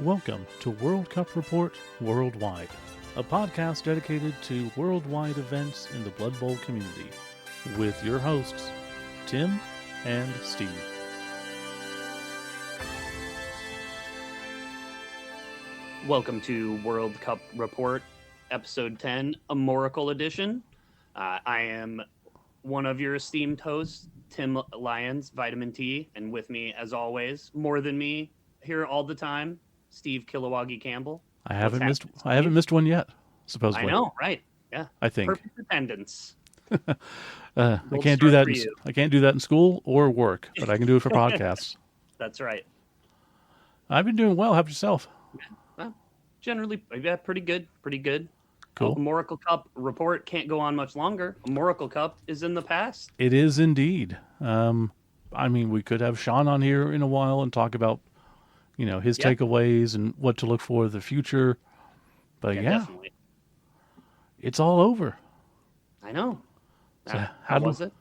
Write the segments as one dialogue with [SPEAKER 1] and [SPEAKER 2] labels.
[SPEAKER 1] Welcome to World Cup Report Worldwide, a podcast dedicated to worldwide events in the Blood Bowl community, with your hosts, Tim and Steve.
[SPEAKER 2] Welcome to World Cup Report, Episode 10, Amorical Edition. I am one of your esteemed hosts, Tim Lyons, Vitamin T, and with me, as always, more than me, here all the time, Steve Kilowagi Campbell.
[SPEAKER 1] I haven't missed one yet, supposedly.
[SPEAKER 2] I know, right? Yeah,
[SPEAKER 1] I think.
[SPEAKER 2] Perfect attendance.
[SPEAKER 1] I can't do that. I can't do that in school or work, but I can do it for podcasts.
[SPEAKER 2] That's right.
[SPEAKER 1] I've been doing well. How about yourself?
[SPEAKER 2] Well, generally, yeah, pretty good. Pretty good.
[SPEAKER 1] Cool.
[SPEAKER 2] Amorical Cup report can't go on much longer. Amorical Cup is in the past.
[SPEAKER 1] It is indeed. I mean, we could have Sean on here in a while and talk about, his takeaways and what to look for in the future. But
[SPEAKER 2] Definitely.
[SPEAKER 1] It's all over.
[SPEAKER 2] I know.
[SPEAKER 1] So
[SPEAKER 2] how was it?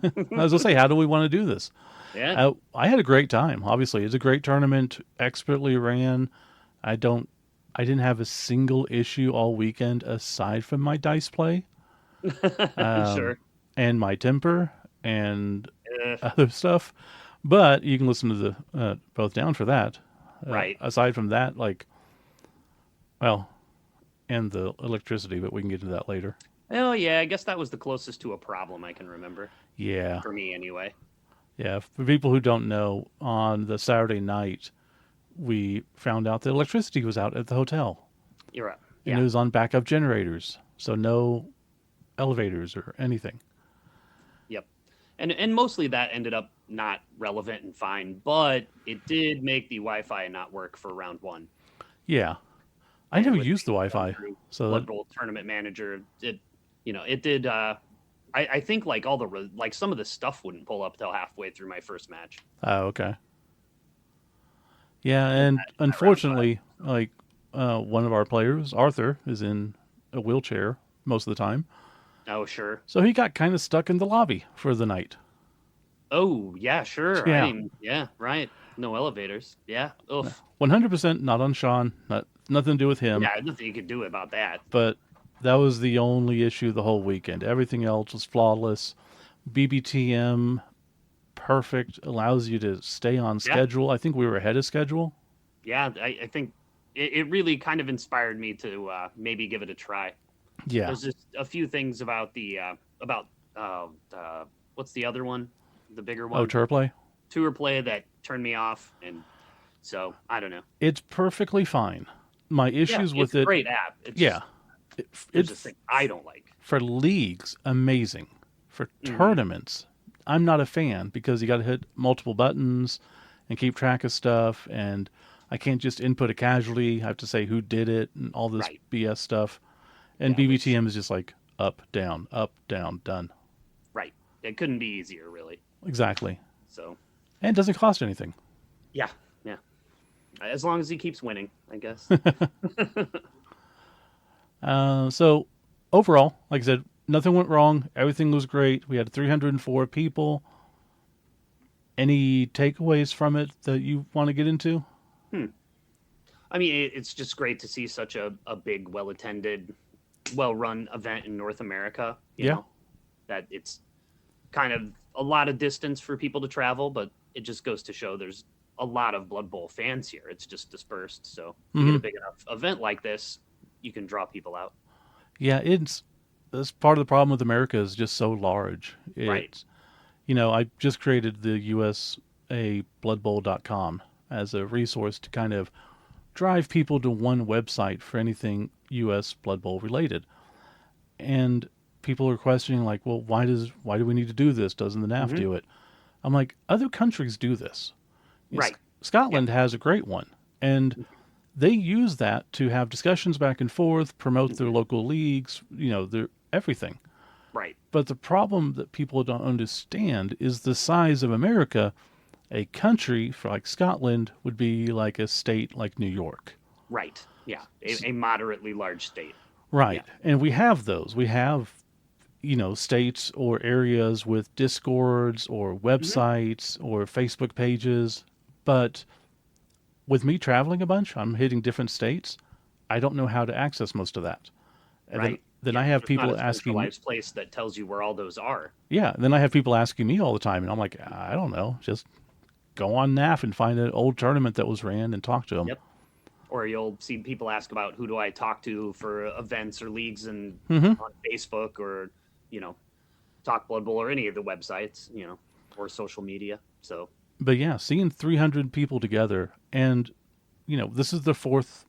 [SPEAKER 1] I was going to say, how do we want to do this?
[SPEAKER 2] Yeah.
[SPEAKER 1] I had a great time. Obviously, it's a great tournament, expertly ran. I didn't have a single issue all weekend aside from my dice play.
[SPEAKER 2] Sure.
[SPEAKER 1] And my temper and other stuff. But you can listen to the both down for that.
[SPEAKER 2] Right.
[SPEAKER 1] Aside from that, and the electricity, but we can get into that later.
[SPEAKER 2] Oh, yeah, I guess that was the closest to a problem I can remember.
[SPEAKER 1] Yeah.
[SPEAKER 2] For me, anyway.
[SPEAKER 1] Yeah, for people who don't know, on the Saturday night, we found out the electricity was out at the hotel.
[SPEAKER 2] You're right.
[SPEAKER 1] And it was on backup generators, so no elevators or anything.
[SPEAKER 2] Yep. And mostly that ended up not relevant and fine, but it did make the Wi-Fi not work for round one.
[SPEAKER 1] Yeah. I never used the Wi-Fi. So
[SPEAKER 2] Blood Bowl Tournament Manager, it did. I think some of the stuff wouldn't pull up till halfway through my first match.
[SPEAKER 1] Oh, okay. Yeah, and unfortunately, one of our players, Arthur, is in a wheelchair most of the time.
[SPEAKER 2] Oh, sure.
[SPEAKER 1] So he got kind of stuck in the lobby for the night.
[SPEAKER 2] Oh, yeah, sure.
[SPEAKER 1] Yeah.
[SPEAKER 2] Right. No elevators. Yeah. Oof.
[SPEAKER 1] 100% not on Sean. Nothing to do with him.
[SPEAKER 2] Yeah, nothing you could do about that.
[SPEAKER 1] But that was the only issue the whole weekend. Everything else was flawless. BBTM, perfect. Allows you to stay on schedule. Yeah. I think we were ahead of schedule.
[SPEAKER 2] Yeah, I think it really kind of inspired me to maybe give it a try.
[SPEAKER 1] Yeah.
[SPEAKER 2] There's just a few things about what's the other one? The bigger one?
[SPEAKER 1] Oh, tour play?
[SPEAKER 2] Tour play that turned me off, and so I don't know.
[SPEAKER 1] It's perfectly fine. My issues with it.
[SPEAKER 2] It's a great app. It's just thing I don't like.
[SPEAKER 1] For leagues, amazing. For tournaments, I'm not a fan because you got to hit multiple buttons and keep track of stuff, and I can't just input a casualty. I have to say who did it and all this BS stuff. And BBTM is just like up, down, done.
[SPEAKER 2] Right. It couldn't be easier, really.
[SPEAKER 1] Exactly.
[SPEAKER 2] So.
[SPEAKER 1] And it doesn't cost anything.
[SPEAKER 2] Yeah. As long as he keeps winning, I guess.
[SPEAKER 1] So overall, like I said, nothing went wrong. Everything was great. We had 304 people. Any takeaways from it that you want to get into?
[SPEAKER 2] I mean, it's just great to see such a big, well-attended, well-run event in North America. You know, that it's kind of a lot of distance for people to travel, but it just goes to show there's a lot of Blood Bowl fans here. It's just dispersed. So you get a big enough event like this, you can draw people out.
[SPEAKER 1] Yeah, that's part of the problem with America is just so large.
[SPEAKER 2] Right.
[SPEAKER 1] I just created the USA bloodbowl.com as a resource to kind of drive people to one website for anything U.S. Blood Bowl related. And people are questioning, like, well, why do we need to do this? Doesn't the NAF do it? I'm like, other countries do this.
[SPEAKER 2] Right.
[SPEAKER 1] Scotland has a great one. And they use that to have discussions back and forth, promote their local leagues, their everything.
[SPEAKER 2] Right.
[SPEAKER 1] But the problem that people don't understand is the size of America. A country for like Scotland would be like a state like New York.
[SPEAKER 2] Right. Yeah. A moderately large state.
[SPEAKER 1] Right. Yeah. And we have those. We have, states or areas with Discords or websites or Facebook pages. But with me traveling a bunch, I'm hitting different states. I don't know how to access most of that. And
[SPEAKER 2] Right.
[SPEAKER 1] then
[SPEAKER 2] Yeah.
[SPEAKER 1] I have
[SPEAKER 2] There's not
[SPEAKER 1] people
[SPEAKER 2] a
[SPEAKER 1] asking me,
[SPEAKER 2] centralized place that tells you where all those are.
[SPEAKER 1] yeah, then I have people asking me all the time, and I'm like, I don't know, just go on NAF and find an old tournament that was ran and talk to them.
[SPEAKER 2] Yep. Or you'll see people ask about who do I talk to for events or leagues and
[SPEAKER 1] Hmm.
[SPEAKER 2] on Facebook or, you know, Talk Blood Bowl or any of the websites, or social media. So,
[SPEAKER 1] But yeah, seeing 300 people together, and this is the fourth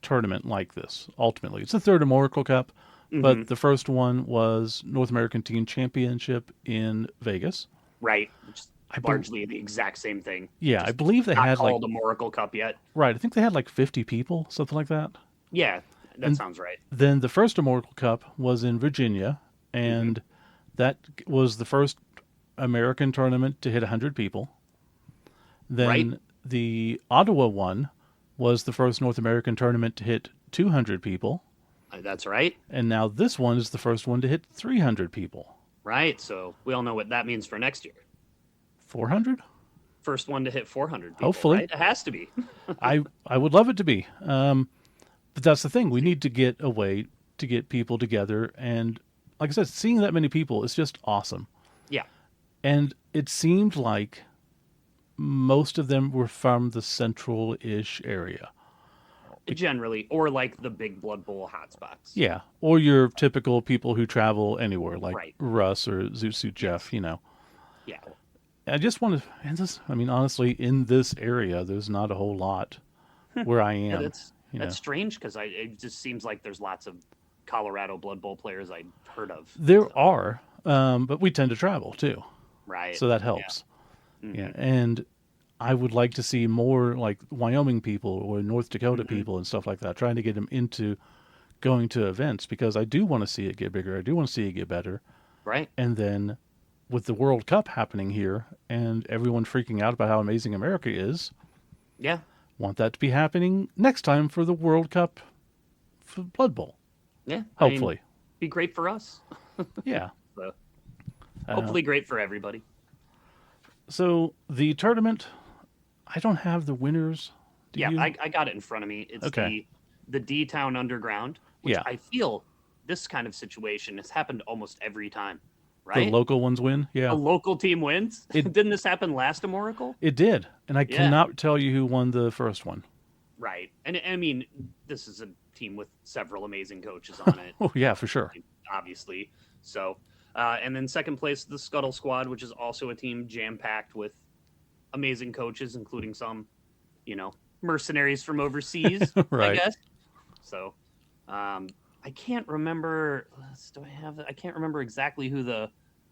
[SPEAKER 1] tournament like this. Ultimately, it's the third Amorical Cup,
[SPEAKER 2] hmm
[SPEAKER 1] but the first one was North American Team Championship in Vegas.
[SPEAKER 2] right. Which is
[SPEAKER 1] I be-
[SPEAKER 2] largely the exact same thing.
[SPEAKER 1] yeah, I
[SPEAKER 2] Just
[SPEAKER 1] believe they
[SPEAKER 2] not
[SPEAKER 1] had like
[SPEAKER 2] called a Oracle Cup yet.
[SPEAKER 1] right. I think they had like 50 people, something like that.
[SPEAKER 2] Yeah, that
[SPEAKER 1] And
[SPEAKER 2] sounds right.
[SPEAKER 1] then the first Amorical Cup was in Virginia,
[SPEAKER 2] hmm
[SPEAKER 1] and that was the first American tournament to hit 100 people.
[SPEAKER 2] Right.
[SPEAKER 1] Then the Ottawa one was the first North American tournament to hit 200 people.
[SPEAKER 2] That's right.
[SPEAKER 1] And now this one is the first one to hit 300 people.
[SPEAKER 2] Right. So we all know what that means for next year.
[SPEAKER 1] 400?
[SPEAKER 2] First one to hit 400 people,
[SPEAKER 1] Hopefully.
[SPEAKER 2] right? It has to be.
[SPEAKER 1] I would love it to be. But that's the thing. We need to get a way to get people together. And like I said, seeing that many people is just awesome.
[SPEAKER 2] Yeah.
[SPEAKER 1] And it seemed like most of them were from the central ish area.
[SPEAKER 2] Generally, or like the big Blood Bowl hotspots.
[SPEAKER 1] Yeah. Or your typical people who travel anywhere, like
[SPEAKER 2] Right.
[SPEAKER 1] Russ or Zoot Suit Jeff,
[SPEAKER 2] Yes. Yeah.
[SPEAKER 1] I just want to, and this, I mean, honestly, in this area, there's not a whole lot where I
[SPEAKER 2] Yeah,
[SPEAKER 1] am,
[SPEAKER 2] that's strange because it just seems like there's lots of Colorado Blood Bowl players I'd heard of.
[SPEAKER 1] There
[SPEAKER 2] So,
[SPEAKER 1] are, but we tend to travel too.
[SPEAKER 2] right.
[SPEAKER 1] So that
[SPEAKER 2] Yeah.
[SPEAKER 1] helps. Yeah.
[SPEAKER 2] hmm
[SPEAKER 1] And I would like to see more like Wyoming people or North Dakota
[SPEAKER 2] hmm
[SPEAKER 1] people and stuff like that, trying to get them into going to events because I do want to see it get bigger. I do want to see it get better.
[SPEAKER 2] Right.
[SPEAKER 1] And then with the World Cup happening here and everyone freaking out about how amazing America is,
[SPEAKER 2] Yeah.
[SPEAKER 1] want that to be happening next time for the World Cup for Blood Bowl.
[SPEAKER 2] Yeah. I mean,
[SPEAKER 1] Hopefully.
[SPEAKER 2] be great for us.
[SPEAKER 1] Yeah.
[SPEAKER 2] So,
[SPEAKER 1] Uh,
[SPEAKER 2] hopefully, great for everybody.
[SPEAKER 1] so the tournament, I don't have the winners. Do
[SPEAKER 2] Yeah,
[SPEAKER 1] you?
[SPEAKER 2] I got it in front of me. It's
[SPEAKER 1] Okay.
[SPEAKER 2] the D Town Underground, which
[SPEAKER 1] Yeah.
[SPEAKER 2] I feel this kind of situation has happened almost every time,
[SPEAKER 1] The
[SPEAKER 2] right?
[SPEAKER 1] local ones win.
[SPEAKER 2] A
[SPEAKER 1] Yeah.
[SPEAKER 2] local team wins.
[SPEAKER 1] It
[SPEAKER 2] Didn't this happen last Amorical?
[SPEAKER 1] it did, and I
[SPEAKER 2] Yeah,
[SPEAKER 1] cannot tell you who won the first one.
[SPEAKER 2] right. And I mean, this is a team with several amazing coaches on it,
[SPEAKER 1] Oh yeah, for sure.
[SPEAKER 2] obviously. So, and then second place, the Scuttle Squad, which is also a team jam packed with amazing coaches, including some, mercenaries from overseas, I
[SPEAKER 1] Right.
[SPEAKER 2] guess. So, I can't remember. Do I have? I can't remember exactly who the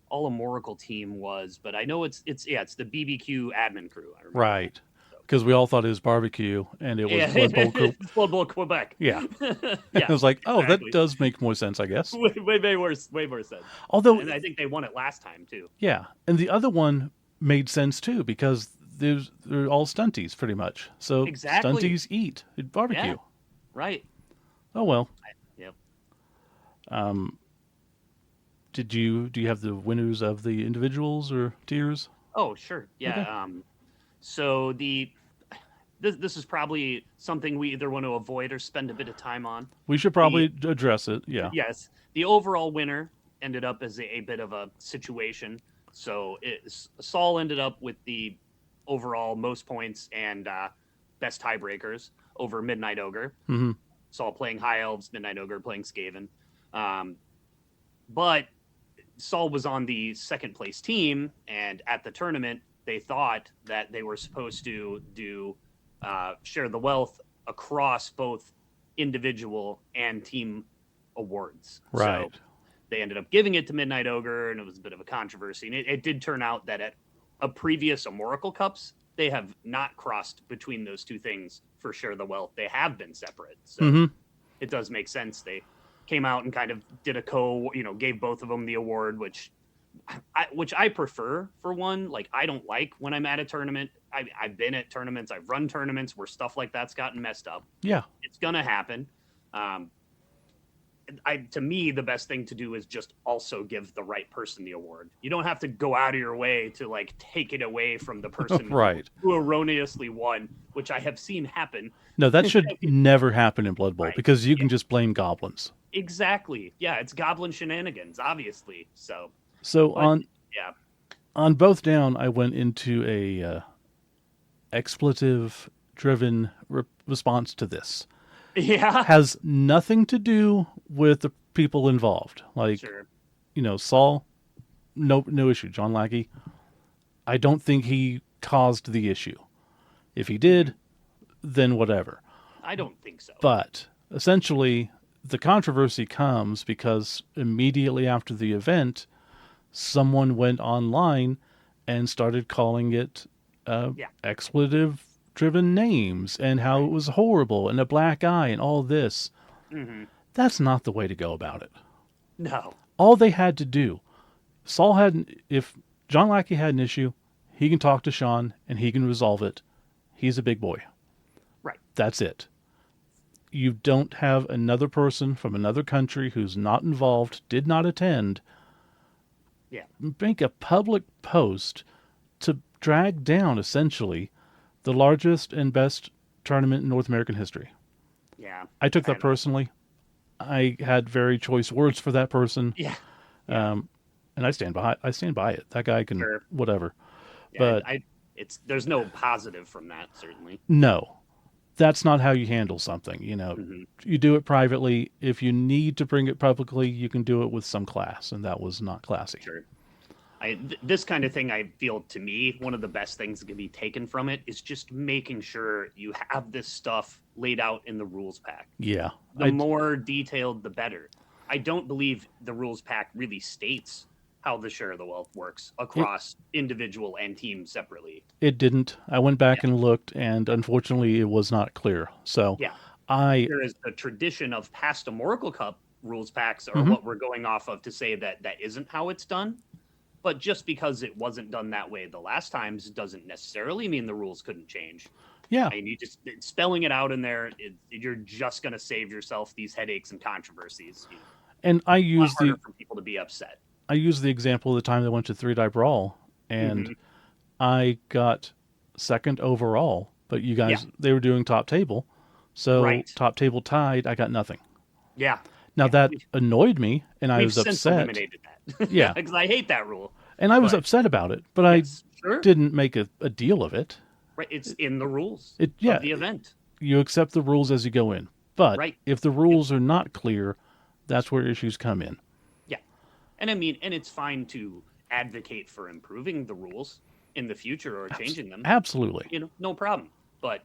[SPEAKER 2] All Amorical team was, but I know it's the BBQ admin crew. I remember that.
[SPEAKER 1] Right. Because we all thought it was barbecue, and it was
[SPEAKER 2] Yeah,
[SPEAKER 1] Blood Bowl.
[SPEAKER 2] it's Blood Bowl Quebec.
[SPEAKER 1] Yeah. It
[SPEAKER 2] Yeah,
[SPEAKER 1] was like, oh, that
[SPEAKER 2] exactly.
[SPEAKER 1] does make more sense, I guess.
[SPEAKER 2] Way more sense.
[SPEAKER 1] Although,
[SPEAKER 2] And I think they won it last time too.
[SPEAKER 1] yeah, and the other one made sense too because they're all stunties pretty much. So
[SPEAKER 2] Exactly.
[SPEAKER 1] stunties eat at barbecue.
[SPEAKER 2] Yeah. Right.
[SPEAKER 1] Oh well.
[SPEAKER 2] Yep.
[SPEAKER 1] Um, do you have the winners of the individuals or tiers?
[SPEAKER 2] Oh, sure.
[SPEAKER 1] Okay.
[SPEAKER 2] Yeah. So this is probably something we either want to avoid or spend a bit of time on.
[SPEAKER 1] We should
[SPEAKER 2] The
[SPEAKER 1] probably address it. Yeah.
[SPEAKER 2] Yes, the overall winner ended up as a bit of a situation. So Saul ended up with the overall most points and best tiebreakers over Midnight Ogre.
[SPEAKER 1] Hmm.
[SPEAKER 2] Saul playing High Elves, Midnight Ogre playing Skaven. But Saul was on the second place team, and at the tournament, they thought that they were supposed to do share the wealth across both individual and team awards.
[SPEAKER 1] Right.
[SPEAKER 2] So they ended up giving it to Midnight Ogre, and it was a bit of a controversy. And it did turn out that at a previous Amorical Cups, they have not crossed between those two things for share the wealth. They have been separate. So
[SPEAKER 1] Hmm.
[SPEAKER 2] it does make sense. They came out and kind of did gave both of them the award, which I prefer for one. Like, I don't like when I'm at a tournament. I've been at tournaments. I've run tournaments where stuff like that's gotten messed up.
[SPEAKER 1] Yeah.
[SPEAKER 2] It's going to happen. to me, the best thing to do is just also give the right person the award. You don't have to go out of your way to like take it away from the person
[SPEAKER 1] Right.
[SPEAKER 2] who erroneously won, which I have seen happen.
[SPEAKER 1] No, that should never happen in Blood Bowl
[SPEAKER 2] Right.
[SPEAKER 1] because you
[SPEAKER 2] Yeah.
[SPEAKER 1] can just blame goblins.
[SPEAKER 2] Exactly. Yeah, it's goblin shenanigans, obviously. So,
[SPEAKER 1] So
[SPEAKER 2] but yeah,
[SPEAKER 1] on both down, I went into a expletive driven response to this.
[SPEAKER 2] yeah,
[SPEAKER 1] Has nothing to do with the people involved. Like,
[SPEAKER 2] sure.
[SPEAKER 1] Saul, no issue. John Lackey, I don't think he caused the issue. If he did, then whatever.
[SPEAKER 2] I don't think so.
[SPEAKER 1] But essentially, the controversy comes because immediately after the event, someone went online and started calling it
[SPEAKER 2] Yeah.
[SPEAKER 1] expletive driven names and how it was horrible and a black eye and all this.
[SPEAKER 2] Hmm.
[SPEAKER 1] That's not the way to go about it.
[SPEAKER 2] No.
[SPEAKER 1] All they had to do, Saul had, if John Lackey had an issue, he can talk to Sean and he can resolve it. He's a big boy.
[SPEAKER 2] Right.
[SPEAKER 1] That's it. You don't have another person from another country who's not involved, did not attend,
[SPEAKER 2] Yeah.
[SPEAKER 1] make a public post to drag down essentially the largest and best tournament in North American history.
[SPEAKER 2] Yeah.
[SPEAKER 1] I took
[SPEAKER 2] I
[SPEAKER 1] that
[SPEAKER 2] know.
[SPEAKER 1] personally. I had very choice words for that person,
[SPEAKER 2] Yeah. Yeah.
[SPEAKER 1] and I stand by it. That guy can
[SPEAKER 2] Sure.
[SPEAKER 1] whatever.
[SPEAKER 2] Yeah.
[SPEAKER 1] But
[SPEAKER 2] There's no positive from that, certainly.
[SPEAKER 1] no, that's not how you handle something.
[SPEAKER 2] Hmm.
[SPEAKER 1] You do it privately. If you need to bring it publicly, you can do it with some class, and that was not classy.
[SPEAKER 2] Sure. This kind of thing, I feel, to me, one of the best things that can be taken from it is just making sure you have this stuff laid out in the rules pack.
[SPEAKER 1] Yeah,
[SPEAKER 2] The more detailed, the better. I don't believe the rules pack really states how the share of the wealth works across individual and team separately.
[SPEAKER 1] it didn't. I went back
[SPEAKER 2] Yeah.
[SPEAKER 1] and looked, and unfortunately, it was not clear. So
[SPEAKER 2] Yeah.
[SPEAKER 1] I
[SPEAKER 2] There is the tradition of past Amorical Cup rules packs are
[SPEAKER 1] Mhm.
[SPEAKER 2] what we're going off of to say that that isn't how it's done. But just because it wasn't done that way the last times doesn't necessarily mean the rules couldn't change.
[SPEAKER 1] yeah,
[SPEAKER 2] I mean, you just spelling it out in there, you're just going to save yourself these headaches and controversies.
[SPEAKER 1] and I
[SPEAKER 2] A lot
[SPEAKER 1] use
[SPEAKER 2] harder
[SPEAKER 1] the
[SPEAKER 2] for people to be upset.
[SPEAKER 1] I use the example of the time they went to Three Die Brawl, and
[SPEAKER 2] Hmm.
[SPEAKER 1] I got second overall. But you guys,
[SPEAKER 2] Yeah.
[SPEAKER 1] they were doing top table, so
[SPEAKER 2] Right.
[SPEAKER 1] top table tied. I got nothing.
[SPEAKER 2] Yeah.
[SPEAKER 1] Now
[SPEAKER 2] Yeah.
[SPEAKER 1] that annoyed me, and I
[SPEAKER 2] We've
[SPEAKER 1] was
[SPEAKER 2] since
[SPEAKER 1] upset.
[SPEAKER 2] eliminated that.
[SPEAKER 1] Yeah.
[SPEAKER 2] Because I hate that rule.
[SPEAKER 1] And I was
[SPEAKER 2] But
[SPEAKER 1] upset about it, but
[SPEAKER 2] yes, sure.
[SPEAKER 1] I didn't make a deal of it.
[SPEAKER 2] Right. It's in the rules
[SPEAKER 1] Yeah,
[SPEAKER 2] of the event.
[SPEAKER 1] you accept the rules as you go in. But
[SPEAKER 2] Right.
[SPEAKER 1] if the rules are not clear, that's where issues come in.
[SPEAKER 2] Yeah. And I mean, and it's fine to advocate for improving the rules in the future or changing them.
[SPEAKER 1] Absolutely.
[SPEAKER 2] No problem. But,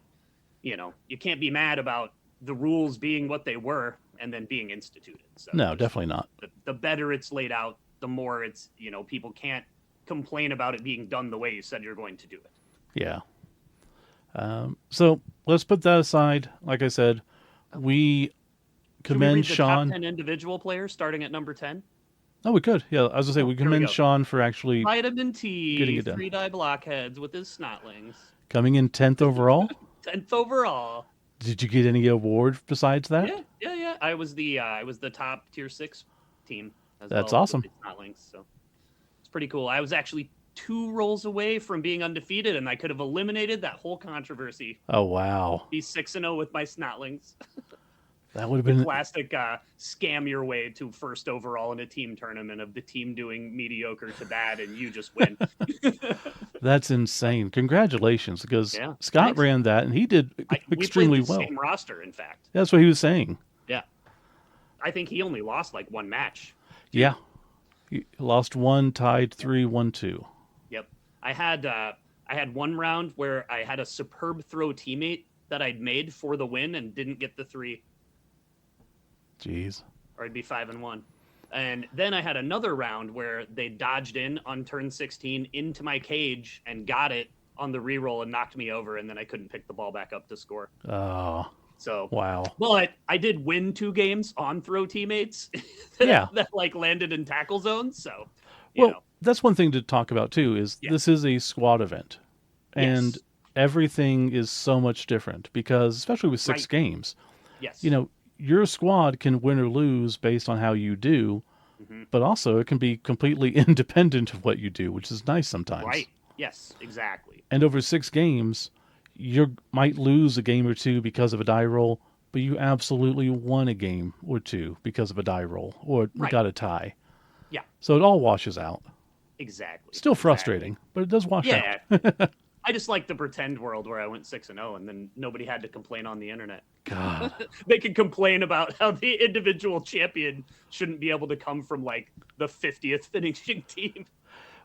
[SPEAKER 2] you can't be mad about the rules being what they were and then being instituted. So
[SPEAKER 1] No, definitely not.
[SPEAKER 2] the better it's laid out, the more it's, people can't complain about it being done the way you said you're going to do it.
[SPEAKER 1] Yeah. So let's put that aside. Like I said, we
[SPEAKER 2] Can we
[SPEAKER 1] commend
[SPEAKER 2] read the
[SPEAKER 1] Sean.
[SPEAKER 2] top 10 individual players starting at number 10?
[SPEAKER 1] Oh, we could. Yeah, I was gonna say we
[SPEAKER 2] Here we
[SPEAKER 1] commend
[SPEAKER 2] go.
[SPEAKER 1] Sean for actually
[SPEAKER 2] Vitamin
[SPEAKER 1] getting
[SPEAKER 2] T,
[SPEAKER 1] it done.
[SPEAKER 2] 3-die blockheads with his snotlings.
[SPEAKER 1] coming in 10th overall.
[SPEAKER 2] 10th overall.
[SPEAKER 1] Did you get any award besides that?
[SPEAKER 2] Yeah. I was the top tier 6 team as
[SPEAKER 1] That's
[SPEAKER 2] well.
[SPEAKER 1] awesome.
[SPEAKER 2] With the Snotlings, so it's pretty cool. I was actually 2 rolls away from being undefeated, and I could have eliminated that whole controversy.
[SPEAKER 1] Oh wow,
[SPEAKER 2] Be 6-0 with my Snotlings.
[SPEAKER 1] that would have
[SPEAKER 2] The
[SPEAKER 1] been
[SPEAKER 2] classic scam your way to first overall in a team tournament of the team doing mediocre to bad, and you just win.
[SPEAKER 1] that's insane. Congratulations, because
[SPEAKER 2] Yeah,
[SPEAKER 1] Scott
[SPEAKER 2] thanks.
[SPEAKER 1] ran that and he did
[SPEAKER 2] We
[SPEAKER 1] extremely
[SPEAKER 2] played the
[SPEAKER 1] well.
[SPEAKER 2] same roster, in fact.
[SPEAKER 1] That's what he was saying.
[SPEAKER 2] Yeah, I think he only lost like 1 match.
[SPEAKER 1] Yeah, he lost 1, tied 3, won 2.
[SPEAKER 2] Yep. I had 1 round where I had a superb throw teammate that I'd made for the win and didn't get the 3,
[SPEAKER 1] Jeez.
[SPEAKER 2] or I'd be 5-1. And then I had another round where they dodged in on turn 16 into my cage and got it on the reroll and knocked me over, and then I couldn't pick the ball back up to score.
[SPEAKER 1] Oh
[SPEAKER 2] So,
[SPEAKER 1] wow.
[SPEAKER 2] but I did win 2 games on throw teammates
[SPEAKER 1] Yeah.
[SPEAKER 2] that like landed in tackle zones. So, you
[SPEAKER 1] Well,
[SPEAKER 2] know,
[SPEAKER 1] that's one thing to talk about too. Is
[SPEAKER 2] Yeah.
[SPEAKER 1] this is a squad event, and
[SPEAKER 2] Yes.
[SPEAKER 1] everything is so much different because, especially with 6
[SPEAKER 2] Right.
[SPEAKER 1] games,
[SPEAKER 2] yes.
[SPEAKER 1] your squad can win or lose based on how you do,
[SPEAKER 2] Hmm.
[SPEAKER 1] but also it can be completely independent of what you do, which is nice sometimes.
[SPEAKER 2] Right. Yes, exactly.
[SPEAKER 1] And over 6 games, you might lose a game or two because of a die roll, but you absolutely won a game or two because of a die roll or
[SPEAKER 2] Right.
[SPEAKER 1] got a tie.
[SPEAKER 2] Yeah,
[SPEAKER 1] So it all washes out.
[SPEAKER 2] exactly.
[SPEAKER 1] Still
[SPEAKER 2] Exactly.
[SPEAKER 1] frustrating, but it does wash out.
[SPEAKER 2] Yeah. I just like the pretend world where I went 6-0 and then nobody had to complain on the internet.
[SPEAKER 1] God.
[SPEAKER 2] They could complain about how the individual champion shouldn't be able to come from like the 50th finishing team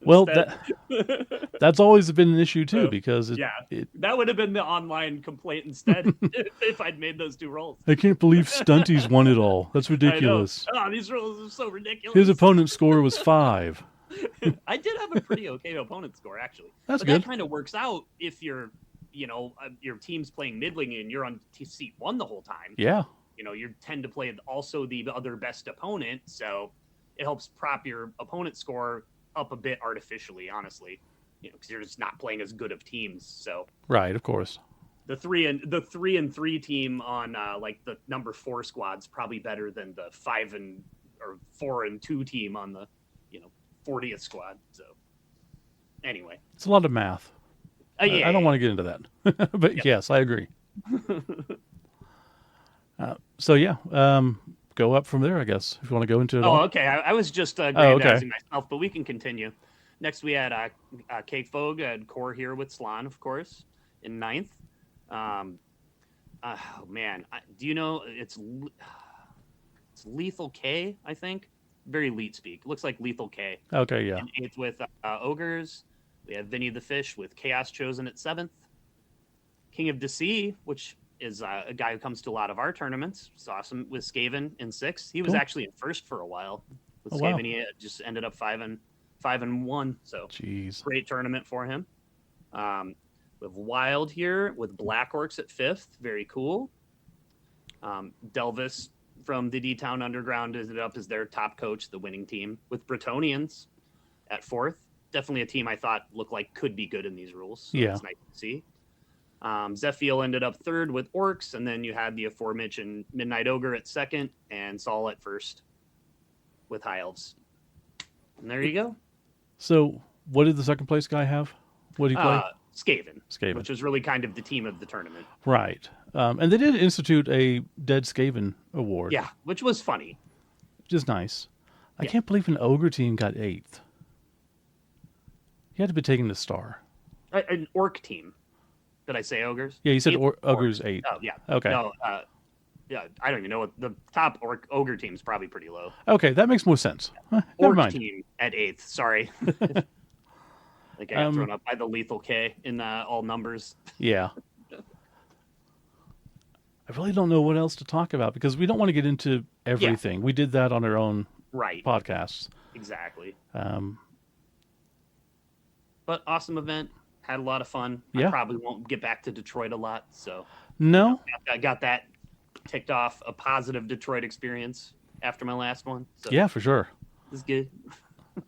[SPEAKER 1] Well,
[SPEAKER 2] instead.
[SPEAKER 1] that's always been an issue too
[SPEAKER 2] So,
[SPEAKER 1] because
[SPEAKER 2] yeah,
[SPEAKER 1] it
[SPEAKER 2] that would have been the online complaint instead if I'd made those two rolls.
[SPEAKER 1] I can't believe Stunties won it all. That's
[SPEAKER 2] I know.
[SPEAKER 1] ridiculous.
[SPEAKER 2] Oh, these rolls are so
[SPEAKER 1] His
[SPEAKER 2] ridiculous.
[SPEAKER 1] opponent's score was 5.
[SPEAKER 2] I did have a pretty okay opponent score actually,
[SPEAKER 1] That's
[SPEAKER 2] but that
[SPEAKER 1] good.
[SPEAKER 2] kind of works out if your team's playing middling and you're on seat 1 the whole time.
[SPEAKER 1] Yeah.
[SPEAKER 2] You tend to play also the other best opponent, so it helps prop your opponent score up a bit artificially, honestly. Because you're just not playing as good of teams. So
[SPEAKER 1] Right, of course.
[SPEAKER 2] the 3-3 team on like the number 4 squad's probably better than the 4-2 team on the 40th squad. So anyway,
[SPEAKER 1] It's a lot of math.
[SPEAKER 2] yeah,
[SPEAKER 1] I don't want to get into that. But
[SPEAKER 2] Yep.
[SPEAKER 1] yes, I agree. So yeah, go up from there, I guess, if you want to go into it
[SPEAKER 2] Oh,
[SPEAKER 1] all.
[SPEAKER 2] okay. I was just
[SPEAKER 1] okay.
[SPEAKER 2] grandizing myself, but we can continue. Next, we had Cake Fogue had core here with Slan, of course, in 9th. Oh man, do you know it's Lethal K? I think very elite speak. Looks like Lethal K.
[SPEAKER 1] Okay, yeah.
[SPEAKER 2] In 8th with Ogres, we have Vinny the Fish with Chaos Chosen at 7th. King of the Sea, which is a guy who comes to a lot of our tournaments. It's awesome with Skaven in 6th. He was
[SPEAKER 1] Cool.
[SPEAKER 2] actually in 1st for a while with
[SPEAKER 1] Oh,
[SPEAKER 2] Skaven.
[SPEAKER 1] wow.
[SPEAKER 2] He just ended up 5-1. So
[SPEAKER 1] Jeez.
[SPEAKER 2] great tournament for him. We have Wild here with Black Orcs at 5th. Very cool. Delvis from the D-Town Underground ended up as their top coach, the winning team, with Bretonians at 4th. Definitely a team I thought looked like could be good in these rules. So
[SPEAKER 1] Yeah.
[SPEAKER 2] it's nice to see. Zephiel ended up 3rd with Orcs, and then you had the aforementioned Midnight Ogre at 2nd and Saul at 1st with High Elves. And there you go.
[SPEAKER 1] So what did the second place guy have? What did he play?
[SPEAKER 2] Skaven,
[SPEAKER 1] Skaven.
[SPEAKER 2] which was really kind of the team of the tournament.
[SPEAKER 1] Right. And they did institute a Dead Skaven award.
[SPEAKER 2] Yeah, which was funny.
[SPEAKER 1] Which is nice. I
[SPEAKER 2] Yeah.
[SPEAKER 1] can't believe an Ogre team got 8th. He had to be taking the star.
[SPEAKER 2] An Orc team. Did I say Ogres?
[SPEAKER 1] Yeah, you said
[SPEAKER 2] 8th?
[SPEAKER 1] Ogre's 8th.
[SPEAKER 2] Oh, yeah.
[SPEAKER 1] Okay.
[SPEAKER 2] No, yeah, I don't even know what the top Ogre team is probably pretty low.
[SPEAKER 1] Okay, that makes more sense. Never
[SPEAKER 2] Orc
[SPEAKER 1] mind.
[SPEAKER 2] team at 8th. Sorry. Like I got thrown up by the Lethal K in all numbers.
[SPEAKER 1] Yeah. I really don't know what else to talk about because we don't want to get into everything. We did that on our own
[SPEAKER 2] Right.
[SPEAKER 1] podcasts.
[SPEAKER 2] Exactly.
[SPEAKER 1] Um,
[SPEAKER 2] But awesome event. Had a lot of fun.
[SPEAKER 1] Yeah.
[SPEAKER 2] I probably won't get back to Detroit a lot. So
[SPEAKER 1] no,
[SPEAKER 2] I got that ticked off, a positive Detroit experience after my last one. So
[SPEAKER 1] yeah, for sure.
[SPEAKER 2] this is good.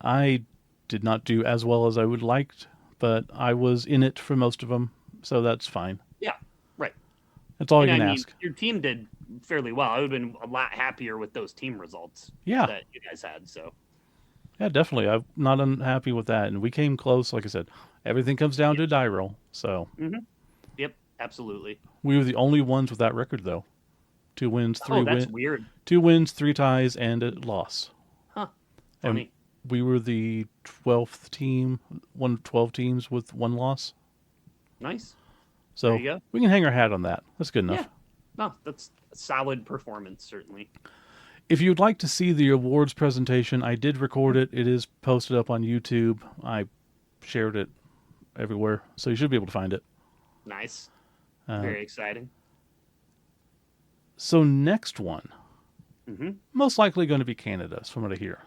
[SPEAKER 1] I did not do as well as I would liked, but I was in it for most of them, so that's fine.
[SPEAKER 2] Yeah. Right.
[SPEAKER 1] That's all
[SPEAKER 2] And
[SPEAKER 1] I can
[SPEAKER 2] I mean,
[SPEAKER 1] ask.
[SPEAKER 2] your team did fairly well. I would have been a lot happier with those team results
[SPEAKER 1] Yeah.
[SPEAKER 2] that you guys had. So
[SPEAKER 1] Yeah, definitely. I'm not unhappy with that, and we came close. Like I said, everything comes down to a die roll. So
[SPEAKER 2] yep, absolutely.
[SPEAKER 1] we were the only ones with that record, though. 2 wins, 3
[SPEAKER 2] Oh, that's
[SPEAKER 1] wins,
[SPEAKER 2] weird.
[SPEAKER 1] 2 wins, 3 ties, and a loss.
[SPEAKER 2] Huh.
[SPEAKER 1] And
[SPEAKER 2] Funny.
[SPEAKER 1] we were the 12th team, one of 12 teams with 1 loss.
[SPEAKER 2] Nice.
[SPEAKER 1] So
[SPEAKER 2] There you go.
[SPEAKER 1] we can hang our hat on that. That's good enough.
[SPEAKER 2] Yeah. No, that's a solid performance, certainly.
[SPEAKER 1] If you'd like to see the awards presentation, I did record it. It is posted up on YouTube. I shared it everywhere, so you should be able to find it.
[SPEAKER 2] Nice. Very exciting.
[SPEAKER 1] So next one,
[SPEAKER 2] Mm-hmm.
[SPEAKER 1] most likely going to be Canada's, from what I hear.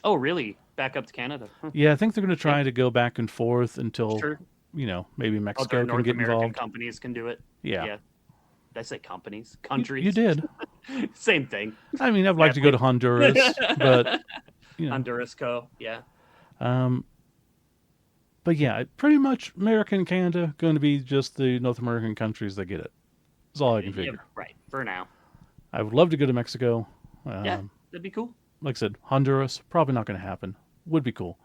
[SPEAKER 2] Oh, really? Back up to Canada? Huh.
[SPEAKER 1] Yeah, I think they're going to try to go back and forth until,
[SPEAKER 2] Sure.
[SPEAKER 1] Maybe Mexico
[SPEAKER 2] Other
[SPEAKER 1] can
[SPEAKER 2] North
[SPEAKER 1] get
[SPEAKER 2] American
[SPEAKER 1] involved.
[SPEAKER 2] companies can do it.
[SPEAKER 1] Yeah.
[SPEAKER 2] Did I say companies? Countries?
[SPEAKER 1] You did.
[SPEAKER 2] Same thing.
[SPEAKER 1] I mean, I'd like to go to Honduras, but
[SPEAKER 2] Honduras Co. Yeah.
[SPEAKER 1] But yeah, pretty much America and Canada going to be just the North American countries that get it. That's all I can
[SPEAKER 2] Yeah,
[SPEAKER 1] figure.
[SPEAKER 2] right. For now.
[SPEAKER 1] I would love to go to Mexico.
[SPEAKER 2] Yeah,
[SPEAKER 1] Um,
[SPEAKER 2] that'd be cool.
[SPEAKER 1] like I said, Honduras, probably not going to happen. Would be cool.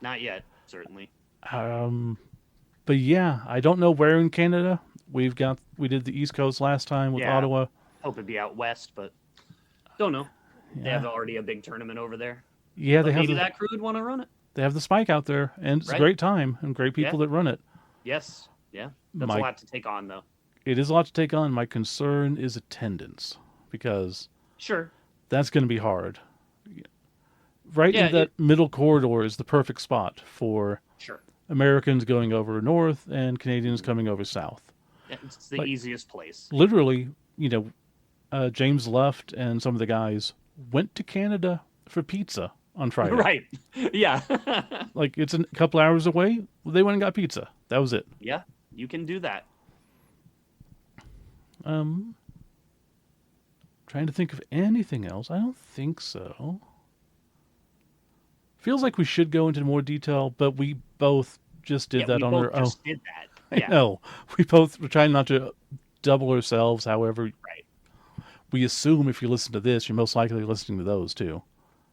[SPEAKER 2] Not yet, certainly.
[SPEAKER 1] Um, but yeah, I don't know where in Canada. We did the East Coast last time with
[SPEAKER 2] Yeah,
[SPEAKER 1] Ottawa.
[SPEAKER 2] hope it'd be out west, but don't know. They have
[SPEAKER 1] Yeah,
[SPEAKER 2] already a big tournament over there,
[SPEAKER 1] yeah,
[SPEAKER 2] but maybe that crew would want to run it,
[SPEAKER 1] they have the Spike out there, and it's a
[SPEAKER 2] right?
[SPEAKER 1] great time and great
[SPEAKER 2] Yeah.
[SPEAKER 1] people that run it.
[SPEAKER 2] Yes. Yeah. That's a
[SPEAKER 1] My
[SPEAKER 2] lot to take on, though.
[SPEAKER 1] It is a lot to take on. My concern is attendance because
[SPEAKER 2] Sure.
[SPEAKER 1] that's going to be hard. Right
[SPEAKER 2] Yeah.
[SPEAKER 1] in that middle corridor is the perfect spot for
[SPEAKER 2] Sure.
[SPEAKER 1] Americans going over north and Canadians
[SPEAKER 2] Mhm.
[SPEAKER 1] coming over south.
[SPEAKER 2] Yeah, it's the
[SPEAKER 1] Like
[SPEAKER 2] easiest place.
[SPEAKER 1] literally, James left and some of the guys went to Canada for pizza on Friday.
[SPEAKER 2] Right. Yeah.
[SPEAKER 1] Like it's a couple hours away. They went and got pizza. That was it.
[SPEAKER 2] Yeah. You can do that.
[SPEAKER 1] Um, Trying to think of anything else. I don't think so. Feels like we should go into more detail, but we both just did
[SPEAKER 2] Yeah.
[SPEAKER 1] that
[SPEAKER 2] We
[SPEAKER 1] on
[SPEAKER 2] both
[SPEAKER 1] our own.
[SPEAKER 2] just did that.
[SPEAKER 1] I
[SPEAKER 2] Yeah.
[SPEAKER 1] know. We both were trying not to double ourselves. However,
[SPEAKER 2] Right.
[SPEAKER 1] we assume if you listen to this, you're most likely listening to those too.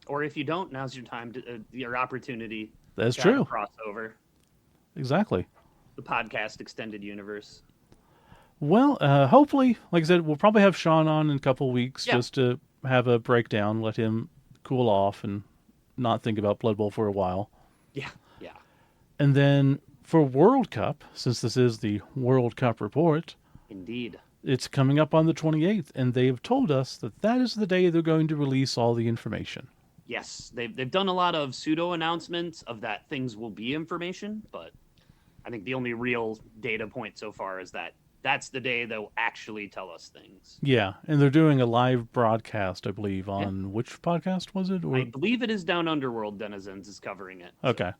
[SPEAKER 2] Or if you don't, now's your time your opportunity
[SPEAKER 1] That's
[SPEAKER 2] to have a
[SPEAKER 1] true.
[SPEAKER 2] crossover.
[SPEAKER 1] Exactly.
[SPEAKER 2] The podcast extended universe.
[SPEAKER 1] Well, hopefully, like I said, we'll probably have Sean on in a couple weeks
[SPEAKER 2] Yeah.
[SPEAKER 1] just to have a breakdown, let him cool off and not think about Blood Bowl for a while.
[SPEAKER 2] Yeah. Yeah.
[SPEAKER 1] And then for World Cup, since this is the World Cup report,
[SPEAKER 2] Indeed.
[SPEAKER 1] it's coming up on the 28th, and they have told us that that is the day they're going to release all the information.
[SPEAKER 2] Yes. They've done a lot of pseudo announcements of that things will be information, but I think the only real data point so far is that that's the day they'll actually tell us things.
[SPEAKER 1] Yeah, and they're doing a live broadcast, I believe,
[SPEAKER 2] Yeah.
[SPEAKER 1] on which podcast was it?
[SPEAKER 2] I
[SPEAKER 1] Or
[SPEAKER 2] believe it is Down Underworld Denizens is covering it. So,
[SPEAKER 1] okay,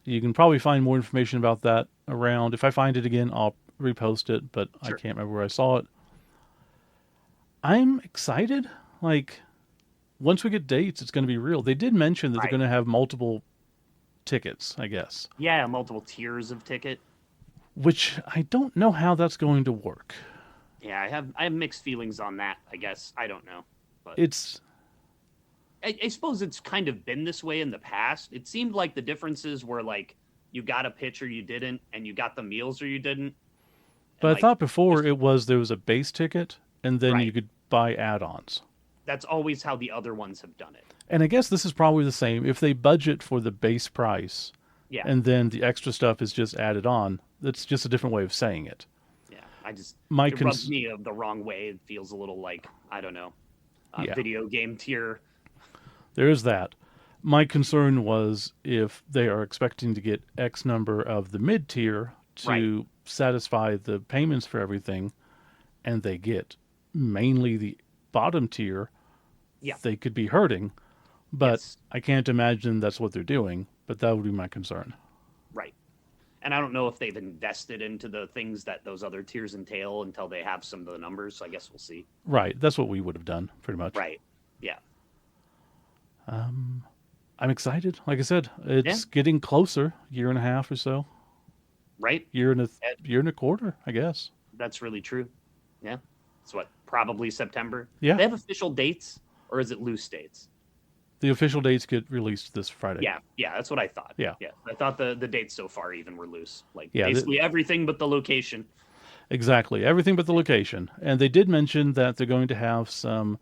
[SPEAKER 1] you can probably find more information about that around. If I find it again, I'll repost it, but I
[SPEAKER 2] sure.
[SPEAKER 1] can't remember where I saw it. I'm excited. Like once we get dates, it's going to be real. They did mention that they're
[SPEAKER 2] Right.
[SPEAKER 1] going to have multiple tickets, I guess,
[SPEAKER 2] Yeah, multiple tiers of ticket.
[SPEAKER 1] which I don't know how that's going to work.
[SPEAKER 2] Yeah, I have mixed feelings on that, I guess. I don't know. But
[SPEAKER 1] It's
[SPEAKER 2] I suppose it's kind of been this way in the past. It seemed like the differences were like you got a pitch or you didn't, and you got the meals or you didn't. And
[SPEAKER 1] But I
[SPEAKER 2] like
[SPEAKER 1] thought before it was there was a base ticket and then you
[SPEAKER 2] right.
[SPEAKER 1] could buy add-ons.
[SPEAKER 2] That's always how the other ones have done it.
[SPEAKER 1] And I guess this is probably the same. If they budget for the base price
[SPEAKER 2] Yeah.
[SPEAKER 1] and then the extra stuff is just added on, that's just a different way of saying it.
[SPEAKER 2] Yeah.
[SPEAKER 1] My
[SPEAKER 2] It rubs
[SPEAKER 1] cons-
[SPEAKER 2] me the wrong way. It feels a little like, I don't know, a
[SPEAKER 1] yeah,
[SPEAKER 2] video game tier.
[SPEAKER 1] there is that. My concern was if they are expecting to get X number of the mid tier
[SPEAKER 2] Right.
[SPEAKER 1] to satisfy the payments for everything, and they get mainly the bottom tier,
[SPEAKER 2] Yeah.
[SPEAKER 1] they could be hurting. But
[SPEAKER 2] Yes.
[SPEAKER 1] I can't imagine that's what they're doing. But that would be my concern.
[SPEAKER 2] Right. And I don't know if they've invested into the things that those other tiers entail until they have some of the numbers. So I guess we'll see.
[SPEAKER 1] Right. That's what we would have done, pretty much.
[SPEAKER 2] Right. Yeah.
[SPEAKER 1] I'm excited. Like I said,
[SPEAKER 2] Yeah.
[SPEAKER 1] it's getting closer, year and a half or so,
[SPEAKER 2] Right.
[SPEAKER 1] year and a quarter, I guess.
[SPEAKER 2] That's really true. Yeah. It's what, probably September?
[SPEAKER 1] Yeah.
[SPEAKER 2] They have official dates or is it loose dates?
[SPEAKER 1] The official dates get released this Friday.
[SPEAKER 2] Yeah. Yeah. That's what I thought.
[SPEAKER 1] Yeah.
[SPEAKER 2] Yeah. I thought the dates so far even were loose. Like
[SPEAKER 1] Yeah,
[SPEAKER 2] basically everything but the location.
[SPEAKER 1] Exactly. Everything but the location. And they did mention that they're going to have some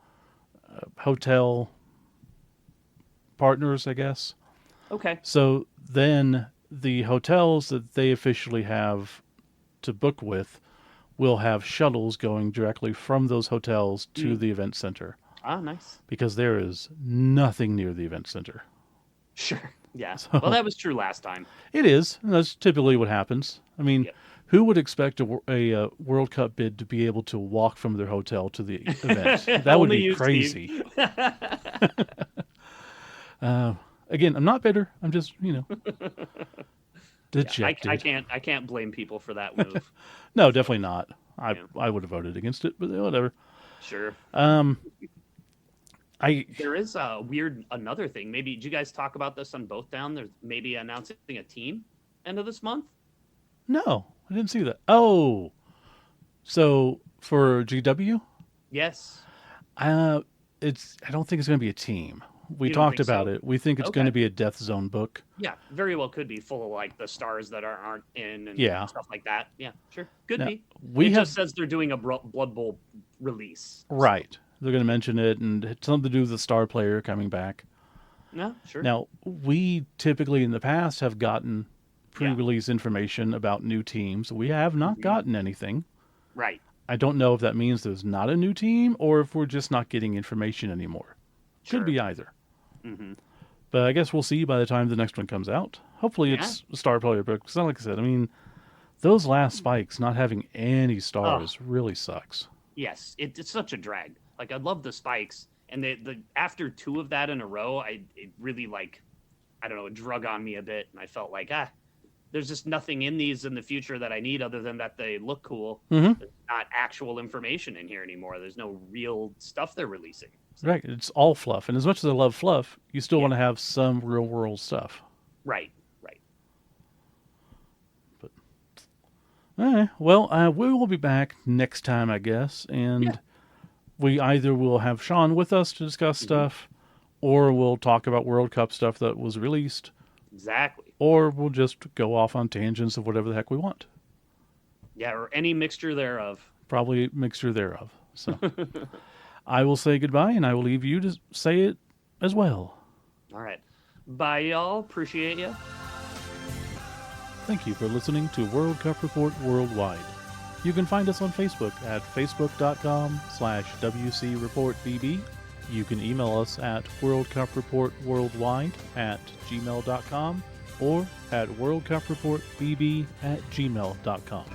[SPEAKER 1] hotel partners, I guess.
[SPEAKER 2] Okay.
[SPEAKER 1] So then the hotels that they officially have to book with will have shuttles going directly from those hotels to the event center
[SPEAKER 2] Ah, nice.
[SPEAKER 1] because there is nothing near the event center.
[SPEAKER 2] Sure. Yeah.
[SPEAKER 1] So
[SPEAKER 2] Well, that was true last time.
[SPEAKER 1] it is. And that's typically what happens. I mean,
[SPEAKER 2] Yep.
[SPEAKER 1] who would expect a World Cup bid to be able to walk from their hotel to the event? That would
[SPEAKER 2] Only
[SPEAKER 1] be
[SPEAKER 2] you,
[SPEAKER 1] crazy.
[SPEAKER 2] Steve.
[SPEAKER 1] Again, I'm not bitter. I'm just,
[SPEAKER 2] Yeah,
[SPEAKER 1] dejected.
[SPEAKER 2] I can't blame people for that move.
[SPEAKER 1] No, definitely not.
[SPEAKER 2] Yeah.
[SPEAKER 1] I would have voted against it, but whatever.
[SPEAKER 2] Sure.
[SPEAKER 1] I
[SPEAKER 2] There is a weird another thing. Maybe did you guys talk about this on Both Down? There's maybe announcing a team end of this month.
[SPEAKER 1] no, I didn't see that. Oh, so for GW,
[SPEAKER 2] Yes.
[SPEAKER 1] Uh, I don't think it's going to be a team. We
[SPEAKER 2] You don't
[SPEAKER 1] talked
[SPEAKER 2] think
[SPEAKER 1] about
[SPEAKER 2] so?
[SPEAKER 1] it. We think it's going to
[SPEAKER 2] Okay.
[SPEAKER 1] be a Death Zone book.
[SPEAKER 2] Yeah, very well could be full of like the stars that aren't in and
[SPEAKER 1] Yeah.
[SPEAKER 2] stuff like that. Yeah, sure, could
[SPEAKER 1] Now
[SPEAKER 2] be.
[SPEAKER 1] we
[SPEAKER 2] It
[SPEAKER 1] have
[SPEAKER 2] just says they're doing a Blood Bowl release. So
[SPEAKER 1] right. They're going to mention it, and it's something to do with the star player coming back.
[SPEAKER 2] no, sure.
[SPEAKER 1] Now we typically in the past have gotten
[SPEAKER 2] Yeah.
[SPEAKER 1] pre-release information about new teams. We have not
[SPEAKER 2] Hmm.
[SPEAKER 1] gotten anything.
[SPEAKER 2] Right.
[SPEAKER 1] I don't know if that means there's not a new team or if we're just not getting information anymore. Could
[SPEAKER 2] Sure.
[SPEAKER 1] be either.
[SPEAKER 2] Hmm.
[SPEAKER 1] But I guess we'll see by the time the next one comes out. Hopefully
[SPEAKER 2] Yeah.
[SPEAKER 1] it's a star player book. Because like I said, I mean, those last spikes, not having any
[SPEAKER 2] Oh,
[SPEAKER 1] stars really sucks.
[SPEAKER 2] yes. It's such a drag. Like I love the spikes, and the after two of that in a row, it really like I don't know, it drug on me a bit, and I felt like there's just nothing in these in the future that I need other than that they look cool.
[SPEAKER 1] Mm-hmm.
[SPEAKER 2] There's not actual information in here anymore. There's no real stuff they're releasing. So,
[SPEAKER 1] Right. It's all fluff. And as much as I love fluff, you still
[SPEAKER 2] yeah,
[SPEAKER 1] want to have some real world stuff.
[SPEAKER 2] right, right.
[SPEAKER 1] But well, we will be back next time, I guess.
[SPEAKER 2] Yeah.
[SPEAKER 1] And we either will have Sean with us to discuss
[SPEAKER 2] Hmm.
[SPEAKER 1] stuff, or we'll talk about World Cup stuff that was released,
[SPEAKER 2] Exactly.
[SPEAKER 1] or we'll just go off on tangents of whatever the heck we want.
[SPEAKER 2] Yeah, or any mixture thereof.
[SPEAKER 1] Probably a mixture thereof. So I will say goodbye, and I will leave you to say it as well.
[SPEAKER 2] All right. Bye, y'all. Appreciate you.
[SPEAKER 1] Thank you for listening to World Cup Report Worldwide. You can find us on Facebook at facebook.com/WCReportBB. You can email us at worldcupreportworldwide@gmail.com or at worldcupreportbb@gmail.com.